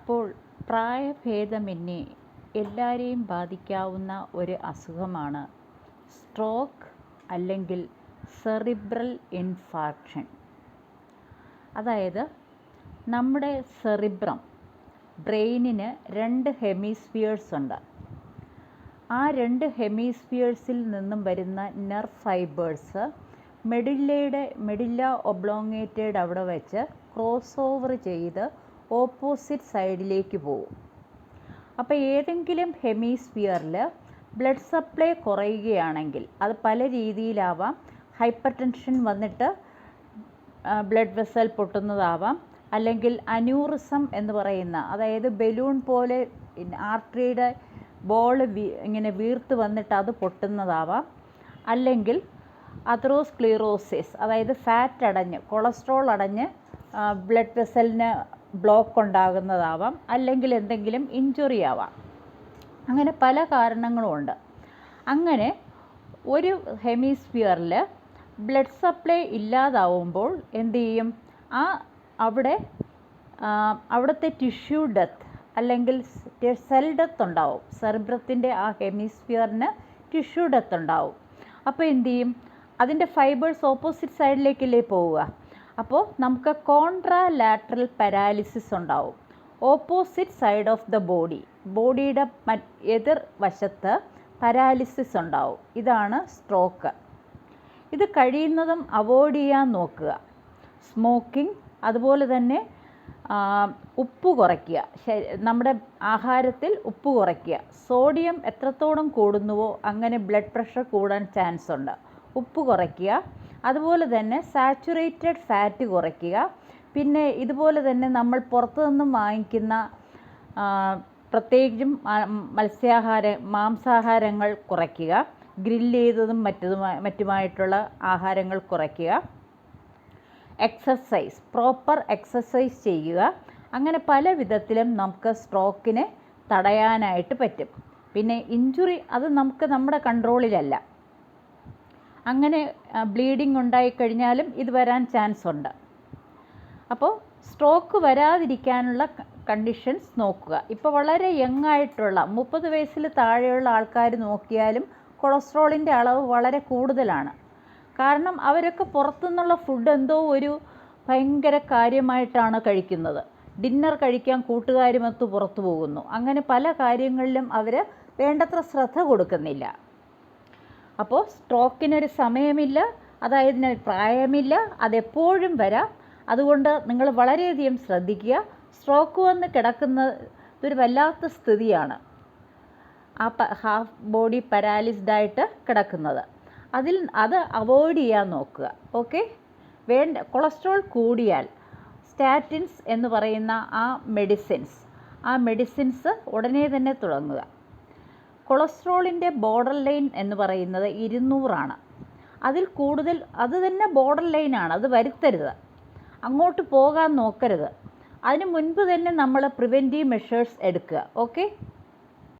അപ്പോൾ പ്രായഭേദമന്യേ എല്ലാവരെയും ബാധിക്കാവുന്ന ഒരു അസുഖമാണ് സ്ട്രോക്ക് അല്ലെങ്കിൽ സെറിബ്രൽ ഇൻഫാർക്ഷൻ. അതായത് നമ്മുടെ സെറിബ്രം, ബ്രെയിനിന് 2 ഹെമിസ്ഫിയേഴ്സ് ഉണ്ട്. ആ 2 ഹെമിസ്ഫിയേഴ്സിൽ നിന്നും വരുന്ന നെർവ് ഫൈബേഴ്സ് മെഡില്ല ഒബ്ലോങ്ങേറ്റയുടെ അവിടെ വെച്ച് ക്രോസ് ഓവർ ചെയ്ത് ഓപ്പോസിറ്റ് സൈഡിലേക്ക് പോകും. അപ്പോൾ ഏതെങ്കിലും ഹെമിസ്ഫിയറിൽ ബ്ലഡ് സപ്ലൈ കുറയുകയാണെങ്കിൽ അത് പല രീതിയിലാവാം. ഹൈപ്പർ ടെൻഷൻ വന്നിട്ട് ബ്ലഡ് വെസൽ പൊട്ടുന്നതാവാം, അല്ലെങ്കിൽ അന്യൂറിസം എന്ന് പറയുന്ന, അതായത് ബലൂൺ പോലെ ആർട്ടറിയുടെ ബോൾ ഇങ്ങനെ വീർത്ത് വന്നിട്ട് അത് പൊട്ടുന്നതാവാം, അല്ലെങ്കിൽ അതറോസ്ക്ലീറോസിസ്, അതായത് ഫാറ്റ് അടഞ്ഞ് കൊളസ്ട്രോൾ അടഞ്ഞ് ബ്ലഡ് വെസലിന് ബ്ലോക്ക് ഉണ്ടാകുന്നതാവാം, അല്ലെങ്കിൽ എന്തെങ്കിലും ഇഞ്ചുറി ആവാം. അങ്ങനെ പല കാരണങ്ങളുമുണ്ട്. അങ്ങനെ ഒരു ഹെമിസ്ഫിയറിൽ ബ്ലഡ് സപ്ലൈ ഇല്ലാതാവുമ്പോൾ എന്തു ചെയ്യും? അവിടുത്തെ ടിഷ്യൂ ഡെത്ത് അല്ലെങ്കിൽ സെൽ ഡെത്ത് ഉണ്ടാവും. സെറിബ്രത്തിൻ്റെ ആ ഹെമിസ്ഫിയറിന് ടിഷ്യൂ ഡെത്ത് ഉണ്ടാവും. അപ്പോൾ എന്തു ചെയ്യും? അതിൻ്റെ ഫൈബേഴ്സ് ഓപ്പോസിറ്റ് സൈഡിലേക്കല്ലേ പോവുക. അപ്പോൾ നമുക്ക് കോൺട്രാലാറ്ററൽ പാരാലിസിസ് ഉണ്ടാവും. ഓപ്പോസിറ്റ് സൈഡ് ഓഫ് ദ ബോഡിയുടെ എതിർ വശത്ത് പാരാലിസിസ് ഉണ്ടാവും. ഇതാണ് സ്ട്രോക്ക്. ഇത് കഴിയുന്നതും അവോയ്ഡ് ചെയ്യാൻ നോക്കുക. സ്മോക്കിംഗ്, അതുപോലെ തന്നെ ഉപ്പ് കുറയ്ക്കുക. നമ്മുടെ ആഹാരത്തിൽ ഉപ്പ് കുറയ്ക്കുക. സോഡിയം എത്രത്തോളം കൂടുന്നുവോ അങ്ങനെ ബ്ലഡ് പ്രഷർ കൂടാൻ ചാൻസ് ഉണ്ട്. ഉപ്പ് കുറയ്ക്കുക. അതുപോലെ തന്നെ സാച്ചുറേറ്റഡ് ഫാറ്റ് കുറയ്ക്കുക. പിന്നെ ഇതുപോലെ തന്നെ നമ്മൾ പുറത്തു നിന്നും വാങ്ങിക്കുന്ന പ്രത്യേകിച്ചും മാംസാഹാരങ്ങൾ കുറയ്ക്കുക. ഗ്രില്ല് ചെയ്തതും മറ്റുമായിട്ടുള്ള ആഹാരങ്ങൾ കുറയ്ക്കുക. എക്സസൈസ്, പ്രോപ്പർ എക്സസൈസ് ചെയ്യുക. അങ്ങനെ പല വിധത്തിലും നമുക്ക് സ്ട്രോക്കിനെ തടയാനായിട്ട് പറ്റും. പിന്നെ ഇഞ്ചുറി, അത് നമ്മുടെ കൺട്രോളിലല്ല. അങ്ങനെ ബ്ലീഡിങ് ഉണ്ടായിക്കഴിഞ്ഞാലും ഇത് വരാൻ ചാൻസ് ഉണ്ട്. അപ്പോൾ സ്ട്രോക്ക് വരാതിരിക്കാനുള്ള കണ്ടീഷൻസ് നോക്കുക. ഇപ്പോൾ വളരെ യങ്ങായിട്ടുള്ള 30 വയസ്സിൽ താഴെയുള്ള ആൾക്കാർ നോക്കിയാലും കൊളസ്ട്രോളിൻ്റെ അളവ് വളരെ കൂടുതലാണ്. കാരണം അവരൊക്കെ പുറത്തുനിന്നുള്ള ഫുഡ് എന്തോ ഒരു ഭയങ്കര കാര്യമായിട്ടാണ് കഴിക്കുന്നത്. ഡിന്നർ കഴിക്കാൻ കൂട്ടുകാരുമൊത്ത് പുറത്തു പോകുന്നു. അങ്ങനെ പല കാര്യങ്ങളിലും അവർ വേണ്ടത്ര ശ്രദ്ധ കൊടുക്കുന്നില്ല. അപ്പോൾ സ്ട്രോക്കിനൊരു സമയമില്ല, അതായത് പ്രായമില്ല, അതെപ്പോഴും വരാം. അതുകൊണ്ട് നിങ്ങൾ വളരെയധികം ശ്രദ്ധിക്കുക. സ്ട്രോക്ക് വന്ന് കിടക്കുന്നത് ഒരു വല്ലാത്ത സ്ഥിതിയാണ്. ഹാഫ് ബോഡി പാരാലിസ്ഡായിട്ട് കിടക്കുന്നത്. അത് അവോയ്ഡ് ചെയ്യാൻ നോക്കുക. ഓക്കെ. കൊളസ്ട്രോൾ കൂടിയാൽ സ്റ്റാറ്റിൻസ് എന്ന് പറയുന്ന ആ മെഡിസിൻസ് ഉടനെ തന്നെ തുടങ്ങുക. കൊളസ്ട്രോളിൻ്റെ ബോർഡർ ലൈൻ എന്ന് പറയുന്നത് 200 അതിൽ കൂടുതൽ അത് തന്നെ ബോർഡർ ലൈനാണ്. അത് വരുത്തരുത്, അങ്ങോട്ട് പോകാൻ നോക്കരുത്. അതിന് മുൻപ് തന്നെ നമ്മൾ പ്രിവെൻറ്റീവ് മെഷേഴ്സ് എടുക്കുക. ഓക്കെ.